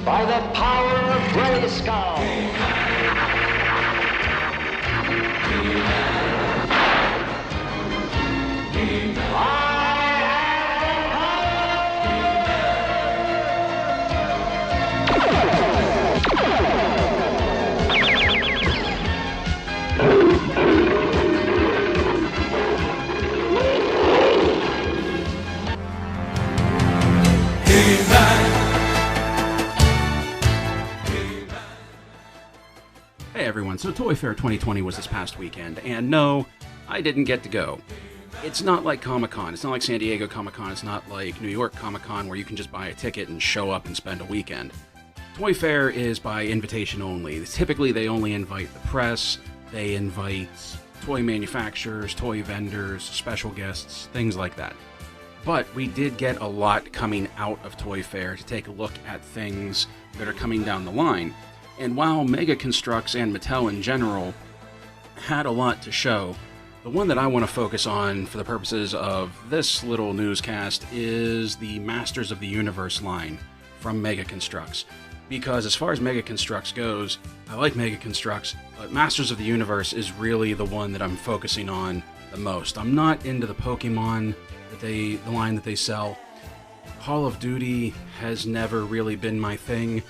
by the power of Grayskull. Hey everyone, so Toy Fair 2020 was this past weekend, and no, I didn't get to go. It's not like Comic-Con, it's not like San Diego Comic-Con, it's not like New York Comic-Con where you can just buy a ticket and show up and spend a weekend. Toy Fair is by invitation only. Typically they only invite the press, they invite toy manufacturers, toy vendors, special guests, things like that. But we did get a lot coming out of Toy Fair to take a look at things that are coming down the line. And while Mega Construx and Mattel in general had a lot to show, the one that I want to focus on for the purposes of this little newscast is the Masters of the Universe line from Mega Construx. Because as far as Mega Construx goes, I like Mega Construx, but Masters of the Universe is really the one that I'm focusing on the most. I'm not into the Pokemon, the line that they sell. Call of Duty has never really been my thing,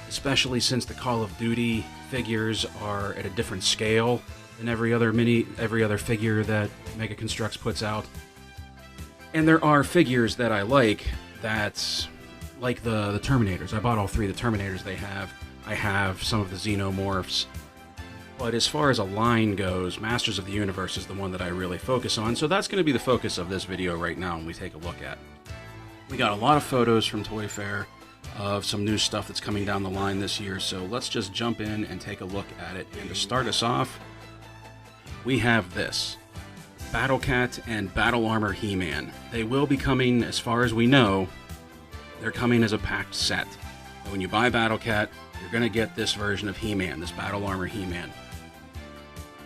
especially since the Call of Duty figures are at a different scale than every other figure that Mega Construx puts out. And there are figures that I like, that's like the Terminators. I bought all three of the Terminators they have. I have some of the Xenomorphs. But as far as a line goes, Masters of the Universe is the one that I really focus on, so that's going to be the focus of this video right now when we take a look at. We got a lot of photos from Toy Fair of some new stuff that's coming down the line this year, so let's just jump in and take a look at it. And to start us off, we have this. Battle Cat and Battle Armor He-Man. They will be coming, as far as we know, they're coming as a packed set. So when you buy Battle Cat, you're going to get this version of He-Man, this Battle Armor He-Man.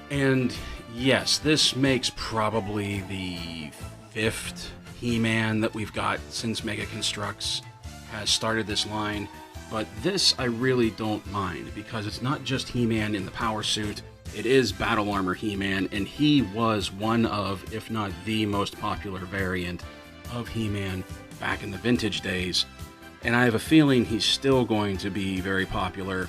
And yes, this makes probably the 5th He-Man that we've got since Mega Construx has started this line, but this I really don't mind because it's not just He-Man in the power suit, it is Battle Armor He-Man, and he was one of, if not the most popular variant of He-Man back in the vintage days, and I have a feeling he's still going to be very popular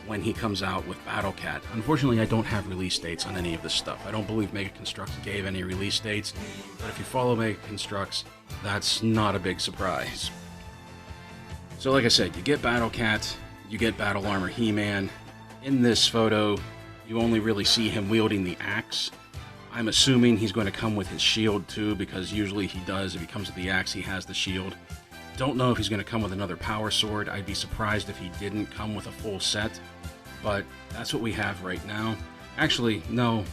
when he comes out with Battle Cat. Unfortunately, I don't have release dates on any of this stuff. I don't believe Mega Construx gave any release dates, but if you follow Mega Construx, that's not a big surprise. So like I said, you get Battle Cat, you get Battle Armor He-Man. In this photo, you only really see him wielding the axe. I'm assuming he's going to come with his shield too, because usually he does. If he comes with the axe, he has the shield. Don't know if he's going to come with another power sword. I'd be surprised if he didn't come with a full set, but that's what we have right now. Actually, no.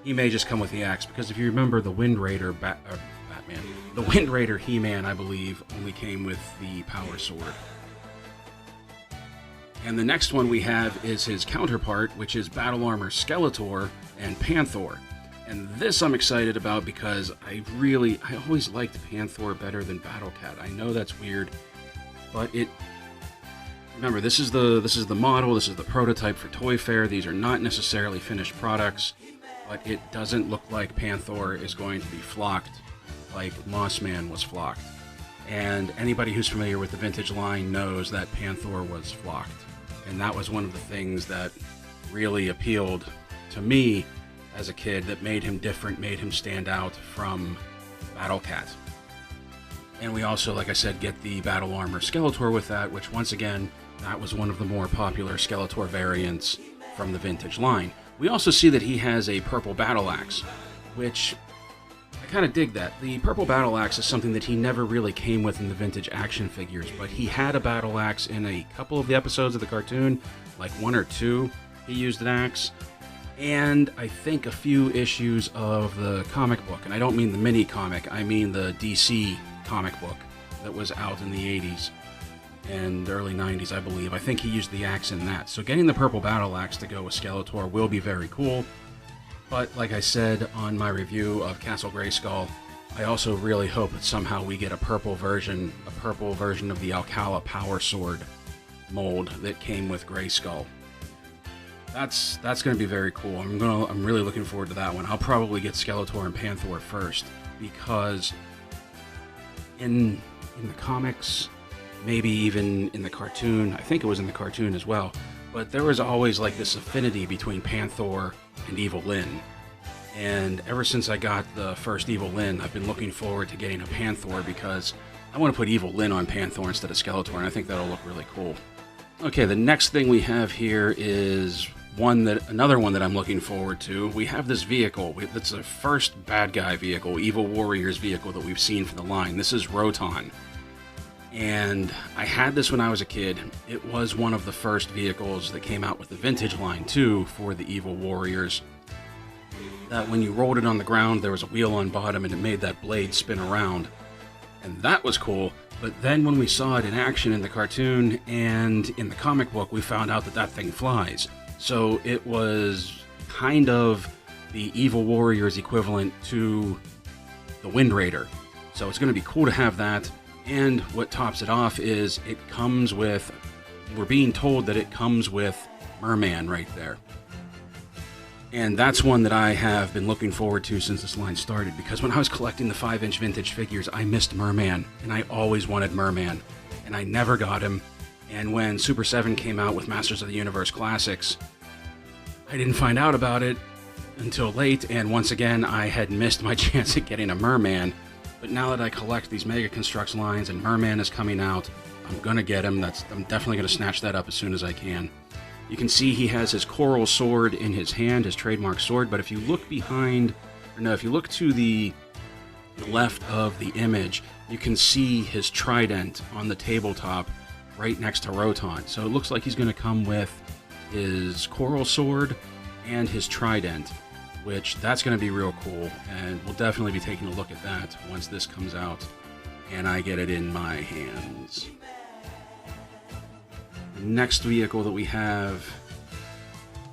He may just come with the axe, because if you remember the Wind Raider the Wind Raider He-Man, I believe, only came with the power sword. And the next one we have is his counterpart, which is Battle Armor Skeletor and Panther. And this I'm excited about because I always liked Panther better than Battle Cat. I know that's weird, but remember, this is the model, this is the prototype for Toy Fair. These are not necessarily finished products, but it doesn't look like Panther is going to be flocked like Mossman was flocked. And anybody who's familiar with the vintage line knows that Panther was flocked. And that was one of the things that really appealed to me as a kid, that made him different, made him stand out from Battle Cat. And we also, like I said, get the Battle Armor Skeletor with that, which once again, that was one of the more popular Skeletor variants from the vintage line. We also see that he has a purple battle axe, which I kind of dig that. The purple battle axe is something that he never really came with in the vintage action figures, but he had a battle axe in a couple of the episodes of the cartoon, like 1 or 2, he used an axe. And I think a few issues of the comic book, and I don't mean the mini comic, I mean the DC comic book that was out in the 80s and early 90s, I believe. I think he used the axe in that. So getting the purple battle axe to go with Skeletor will be very cool. But like I said on my review of Castle Grayskull, I also really hope that somehow we get a purple version of the Alcala Power Sword mold that came with Grayskull. That's going to be very cool. I'm really looking forward to that one. I'll probably get Skeletor and Panther first because in the comics, maybe even in the cartoon, I think it was in the cartoon as well, but there was always like this affinity between Panther and Evil Lyn. And ever since I got the first Evil Lyn, I've been looking forward to getting a Panther because I want to put Evil Lyn on Panther instead of Skeletor, and I think that'll look really cool. Okay, the next thing we have here is another one that I'm looking forward to. We have this vehicle. It's the first bad guy vehicle, Evil Warriors vehicle that we've seen for the line. This is Roton. And I had this when I was a kid. It was one of the first vehicles that came out with the vintage line too for the Evil Warriors. That when you rolled it on the ground, there was a wheel on bottom and it made that blade spin around. And that was cool. But then when we saw it in action in the cartoon and in the comic book, we found out that that thing flies. So it was kind of the Evil Warriors equivalent to the Wind Raider. So it's going to be cool to have that. And what tops it off is it comes with, we're being told that it comes with Merman right there. And that's one that I have been looking forward to since this line started, because when I was collecting the 5-inch vintage figures, I missed Merman, and I always wanted Merman, and I never got him. And when Super 7 came out with Masters of the Universe Classics, I didn't find out about it until late, and once again, I had missed my chance at getting a Merman. But now that I collect these Mega Construx lines and Merman is coming out, I'm gonna get him. I'm definitely gonna snatch that up as soon as I can. You can see he has his coral sword in his hand, his trademark sword, but if you look if you look to the left of the image, you can see his trident on the tabletop right next to Roton. So it looks like he's going to come with his coral sword and his trident, which that's going to be real cool, and we'll definitely be taking a look at that once this comes out and I get it in my hands. The next vehicle that we have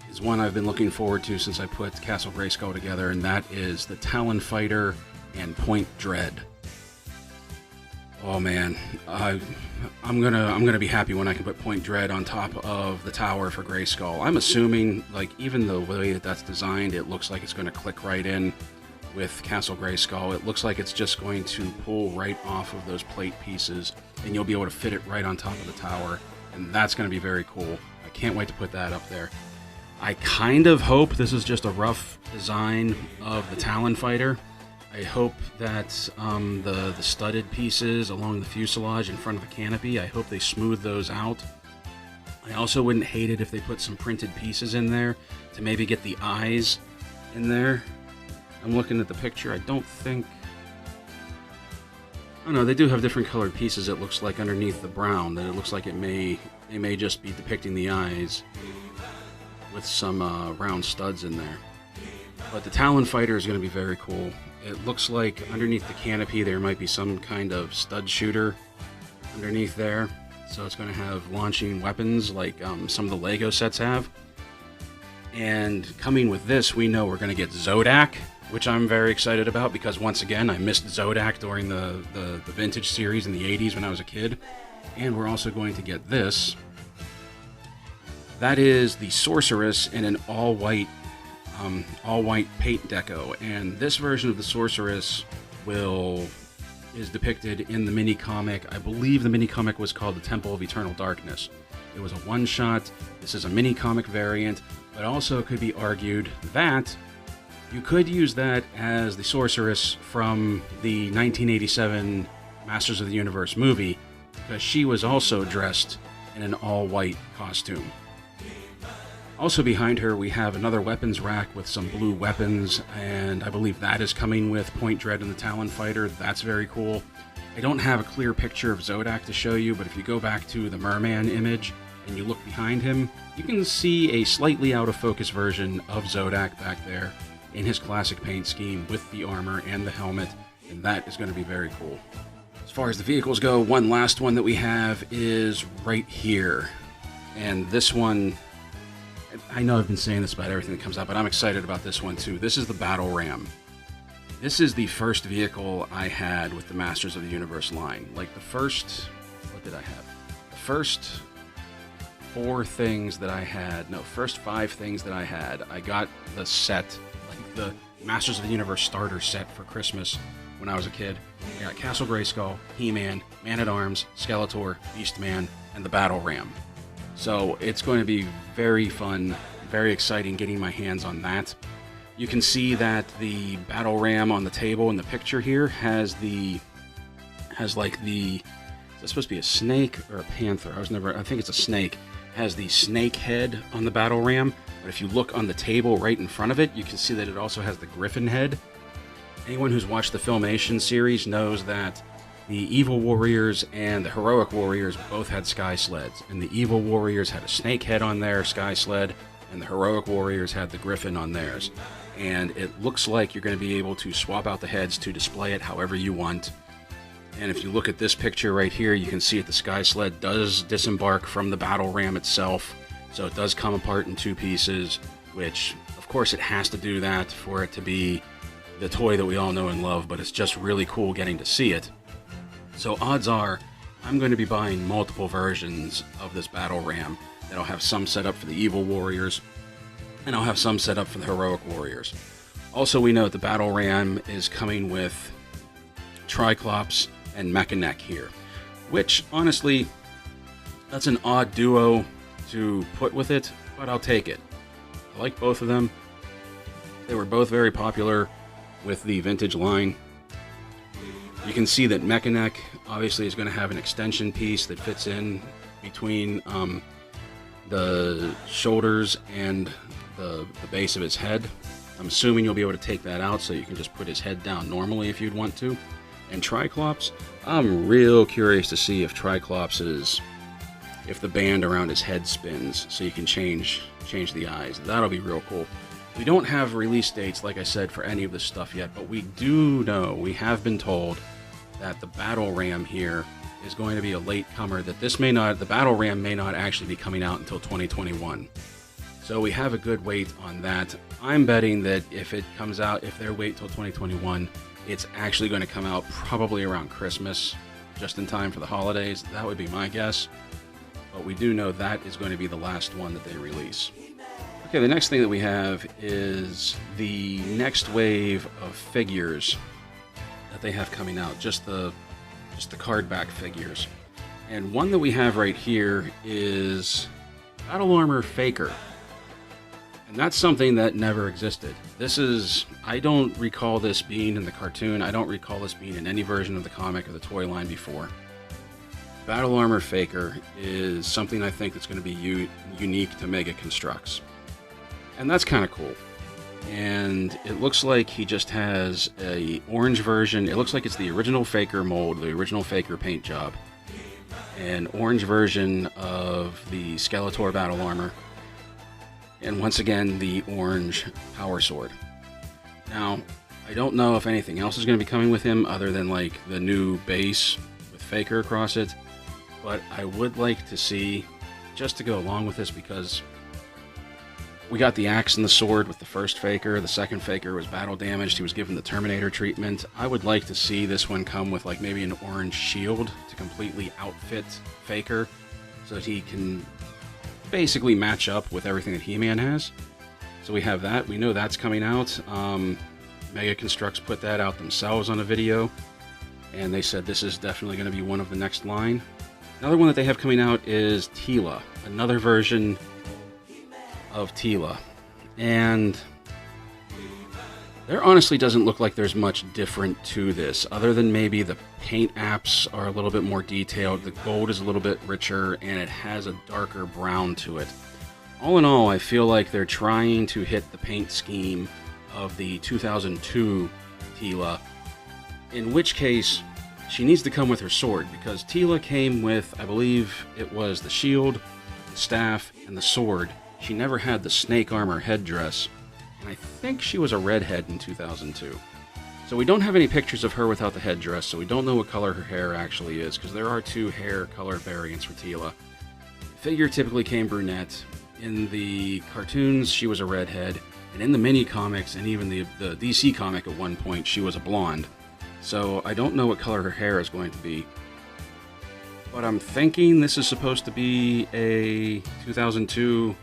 is one I've been looking forward to since I put Castle Grayskull together, and that is the Talon Fighter and Point Dread. Oh man, I'm gonna be happy when I can put Point Dread on top of the tower for Grayskull. I'm assuming, like, even the way that that's designed, it looks like it's going to click right in with Castle Grayskull. It looks like it's just going to pull right off of those plate pieces, and you'll be able to fit it right on top of the tower. And that's going to be very cool. I can't wait to put that up there. I kind of hope this is just a rough design of the Talon Fighter. I hope that the studded pieces along the fuselage in front of the canopy, I hope they smooth those out. I also wouldn't hate it if they put some printed pieces in there to maybe get the eyes in there. I'm looking at the picture. I don't think... Oh no, they do have different colored pieces, it looks like, underneath the brown, that it looks like it may just be depicting the eyes with some round studs in there. But the Talon Fighter is going to be very cool. It looks like underneath the canopy there might be some kind of stud shooter underneath there. So it's going to have launching weapons like some of the Lego sets have. And coming with this, we know we're going to get Zodak, which I'm very excited about because, once again, I missed Zodak during the vintage series in the 80s when I was a kid. And we're also going to get this. That is the Sorceress in an all-white paint deco. And this version of the Sorceress is depicted in the mini-comic. I believe the mini-comic was called The Temple of Eternal Darkness. It was a one-shot. This is a mini-comic variant, but also it could be argued that you could use that as the Sorceress from the 1987 Masters of the Universe movie, because she was also dressed in an all-white costume. Also behind her, we have another weapons rack with some blue weapons, and I believe that is coming with Point Dread and the Talon Fighter. That's very cool. I don't have a clear picture of Zodak to show you, but if you go back to the Merman image and you look behind him, you can see a slightly out-of-focus version of Zodak back there in his classic paint scheme with the armor and the helmet, and that is going to be very cool. As far as the vehicles go, one last one that we have is right here. And this one, I know I've been saying this about everything that comes out, but I'm excited about this one too. This is the Battle Ram. This is the first vehicle I had with the Masters of the Universe line. Like the first, what did I have? The first first 5 things that I had, I got the set, like the Masters of the Universe starter set for Christmas when I was a kid. I got Castle Grayskull, He-Man, Man-at-Arms, Skeletor, Beastman, and the Battle Ram. So it's going to be very fun, very exciting getting my hands on that. You can see that the Battle Ram on the table in the picture here has like the, is that supposed to be a snake or a panther? I think it's a snake. Has the snake head on the Battle Ram, but if you look on the table right in front of it, you can see that it also has the griffin head. Anyone who's watched the Filmation series knows that the Evil Warriors and the Heroic Warriors both had sky sleds, and the Evil Warriors had a snake head on their sky sled, and the Heroic Warriors had the griffin on theirs. And it looks like you're going to be able to swap out the heads to display it however you want. And if you look at this picture right here, you can see that the sky sled does disembark from the Battle Ram itself, so it does come apart in 2 pieces, which of course it has to do that for it to be the toy that we all know and love, but it's just really cool getting to see it. So odds are I'm going to be buying multiple versions of this Battle Ram that'll have some set up for the Evil Warriors, and I'll have some set up for the Heroic Warriors. Also, we know that the Battle Ram is coming with Triclops and Mechanic here, which honestly, that's an odd duo to put with it, but I'll take it. I like both of them. They were both very popular with the vintage line. You can see that Mechanic obviously is going to have an extension piece that fits in between the shoulders and the base of his head. I'm assuming you'll be able to take that out so you can just put his head down normally if you'd want to. And Triclops, I'm real curious to see if if the band around his head spins so you can change the eyes. That'll be real cool. We don't have release dates, like I said, for any of this stuff yet, but we do know, we have been told that the Battle Ram here is going to be a late comer, that the Battle Ram may not actually be coming out until 2021. So we have a good wait on that. I'm betting that if it comes out, if they wait till 2021, it's actually going to come out probably around Christmas, just in time for the holidays. That would be my guess. But we do know that is going to be the last one that they release. Okay, the next thing that we have is the next wave of figures that they have coming out, just the cardback figures. And one that we have right here is Battle Armor Faker. And that's something that never existed. I don't recall this being in the cartoon. I don't recall this being in any version of the comic or the toy line before. Battle Armor Faker is something I think that's going to be unique to Mega Construx. And that's kind of cool. And it looks like he just has a orange version. It looks like it's the original Faker mold, the original Faker paint job. An orange version of the Skeletor Battle Armor. And once again, the orange Power Sword. Now, I don't know if anything else is going to be coming with him other than like the new base with Faker across it. But I would like to see, just to go along with this, because we got the axe and the sword with the first Faker. The second Faker was battle damaged. He was given the Terminator treatment. I would like to see this one come with like maybe an orange shield to completely outfit Faker so that he can basically match up with everything that He-Man has. So we have that. We know that's coming out. Mega Construx put that out themselves on a video, and they said this is definitely going to be one of the next line. Another one that they have coming out is Teela, another version of Teela. And there honestly doesn't look like there's much different to this, other than maybe the paint apps are a little bit more detailed, the gold is a little bit richer, and it has a darker brown to it. All in all, I feel like they're trying to hit the paint scheme of the 2002 Teela, in which case she needs to come with her sword, because Teela came with, I believe it was the shield, the staff, and the sword. She never had the snake armor headdress, and I think she was a redhead in 2002. So we don't have any pictures of her without the headdress, so we don't know what color her hair actually is, because there are 2 hair color variants for Teela. The figure typically came brunette. In the cartoons, she was a redhead. And in the mini comics and even the DC comic at one point, she was a blonde. So I don't know what color her hair is going to be. But I'm thinking this is supposed to be a 2002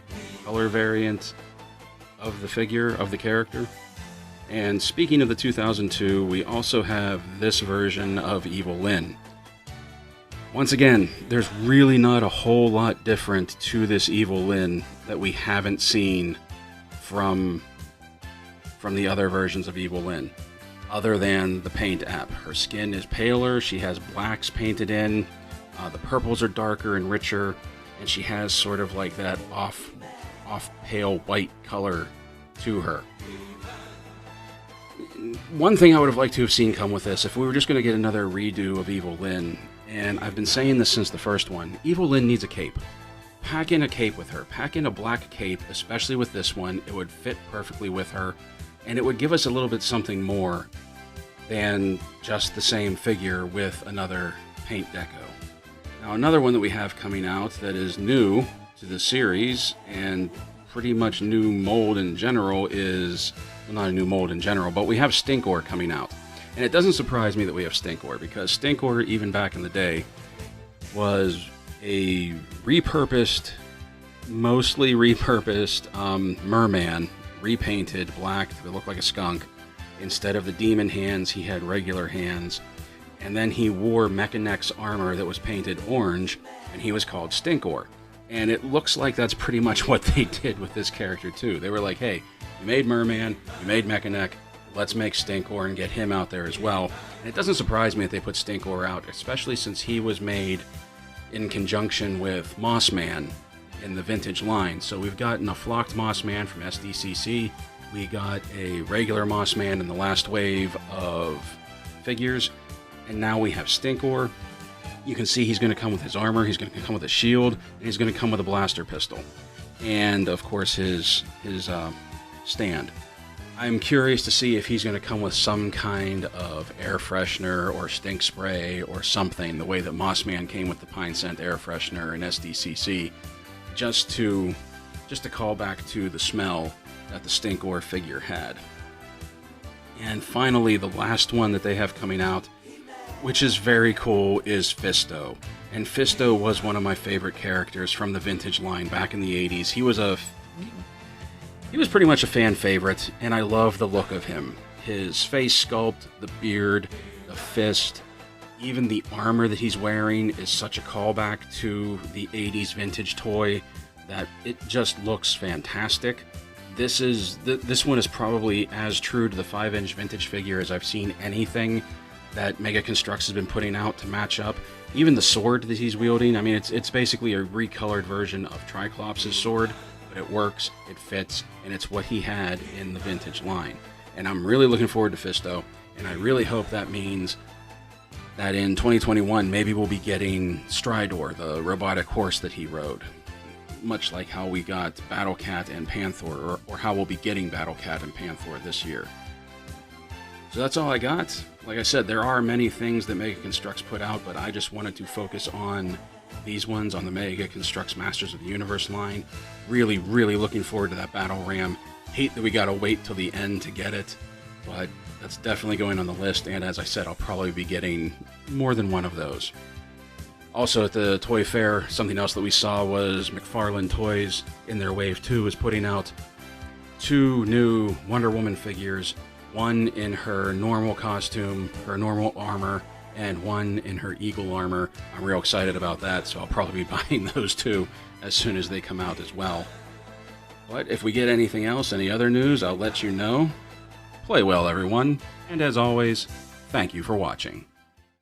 color variant of the figure, of the character. And speaking of the 2002, we also have this version of Evil Lyn. Once again, there's really not a whole lot different to this Evil Lyn that we haven't seen from the other versions of Evil Lyn, other than the paint app. Her skin is paler, she has blacks painted in, the purples are darker and richer, and she has sort of like that off pale white color to her. One thing I would have liked to have seen come with this, if we were just going to get another redo of Evil Lyn, and I've been saying this since the first one, Evil Lyn needs a cape. Pack in a cape with her. Pack in a black cape, especially with this one. It would fit perfectly with her, and it would give us a little bit something more than just the same figure with another paint deco. Now, another one that we have coming out that is new to the series, and pretty much new mold in general is, well, not a new mold in general, but we have Stinkor coming out. And it doesn't surprise me that we have Stinkor, because Stinkor, even back in the day, was a mostly repurposed merman, repainted black to look like a skunk. Instead of the demon hands, he had regular hands. And then he wore Mechanex's armor that was painted orange, and he was called Stinkor. And it looks like that's pretty much what they did with this character too. They were like, hey, you made Merman, you made Mechanex, let's make Stinkor and get him out there as well. And it doesn't surprise me that they put Stinkor out, especially since he was made in conjunction with Mossman in the vintage line. So we've gotten a flocked Mossman from SDCC, we got a regular Mossman in the last wave of figures, and now we have Stinkor. You can see he's going to come with his armor, he's going to come with a shield, and he's going to come with a blaster pistol. And, of course, his stand. I'm curious to see if he's going to come with some kind of air freshener or stink spray or something, the way that Mossman came with the Pine Scent air freshener in SDCC, just to call back to the smell that the Stinkor figure had. And finally, the last one that they have coming out, which is very cool, is Fisto. And Fisto was one of my favorite characters from the vintage line back in the 80s. He was pretty much a fan favorite, and I love the look of him. His face sculpt, the beard, the fist, even the armor that he's wearing is such a callback to the 80s vintage toy that it just looks fantastic. This one is probably as true to the 5-inch vintage figure as I've seen anything that Mega Construx has been putting out to match up. Even the sword that he's wielding, I mean, it's basically a recolored version of Triclops' sword, but it works, it fits, and it's what he had in the vintage line. And I'm really looking forward to Fisto, and I really hope that means that in 2021, maybe we'll be getting Stridor, the robotic horse that he rode. Much like how we got Battle Cat and Panther, or how we'll be getting Battle Cat and Panther this year. So that's all I got. Like I said, there are many things that Mega Construx put out, but I just wanted to focus on these ones, on the Mega Construx Masters of the Universe line. Really, really looking forward to that Battle Ram. Hate that we gotta wait till the end to get it, but that's definitely going on the list, and as I said, I'll probably be getting more than one of those. Also at the Toy Fair, something else that we saw was McFarlane Toys, in their Wave 2, is putting out 2 new Wonder Woman figures, one in her normal costume, her normal armor, and one in her eagle armor. I'm real excited about that, so I'll probably be buying those 2 as soon as they come out as well. But if we get anything else, any other news, I'll let you know. Play well, everyone, and as always, thank you for watching.